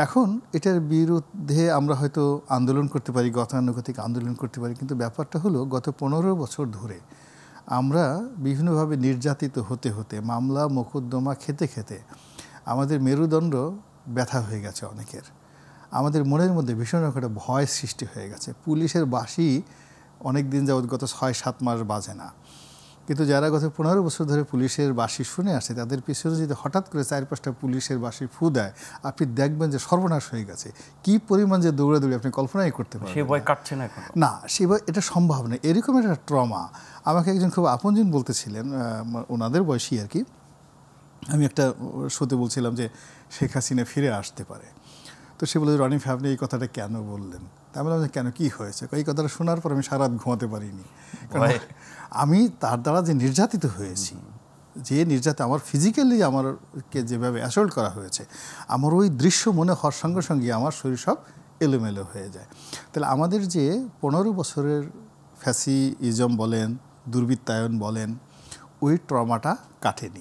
এখন এটার বিরুদ্ধে আমরা হয়তো আন্দোলন করতে পারি, গতানুগতিক আন্দোলন করতে পারি, কিন্তু ব্যাপারটা হলো গত 15 বছর ধরে আমরা বিভিন্নভাবে নির্যাতিত হতে হতে, মামলা মোকদ্দমা খেতে খেতে আমাদের মেরুদণ্ড ব্যথা হয়ে গেছে অনেকের। আমাদের মনের মধ্যে ভীষণ একটা ভয় সৃষ্টি হয়ে গেছে। পুলিশের বাঁশি অনেক দিন যাবৎ গত 6-7 মাস বাজে না, কিন্তু যারা গত 15 বছর ধরে পুলিশের বাঁশি শুনে আসে তাদের পিছনে যদি হঠাৎ করে 4-5টা পুলিশের বাঁশি ফু দেয়, আপনি দেখবেন যে সর্বনাশ হয়ে গেছে। কি পরিমাণ যে দৌড়াদৌড়ি আপনি কল্পনাই করতে পারবেন। সে ভয় কাটছে না এখন? না, সে ভয়, এটা সম্ভব না। এরকম একটা ট্রমা আমাকে একজন খুব আপনজন বলতেছিলেন, ওনাদের বয়সী আর কি। আমি একটা শোতে বলছিলাম যে শেখ হাসিনা ফিরে আসতে পারে। তো সে বলে, রনি ভাই আপনি এই কথাটা কেন বললেন? তা বললাম যে কেন, কি হয়েছে? এই কথাটা শোনার পর আমি সারা রাত ঘুমাতে পারিনি। কারণ আমি তার দ্বারা যে নির্যাতিত হয়েছি, যে নির্যাতন আমার ফিজিক্যালি আমারকে যেভাবে অ্যাসল্ট করা হয়েছে, আমার ওই দৃশ্য মনে হওয়ার সঙ্গে সঙ্গে আমার শরীর সব এলোমেলো হয়ে যায়। তাহলে আমাদের যে 15 বছরের ফ্যাসিজম বলেন, দুর্বৃত্তায়ন বলেন, ওই ট্রমাটা কাটেনি।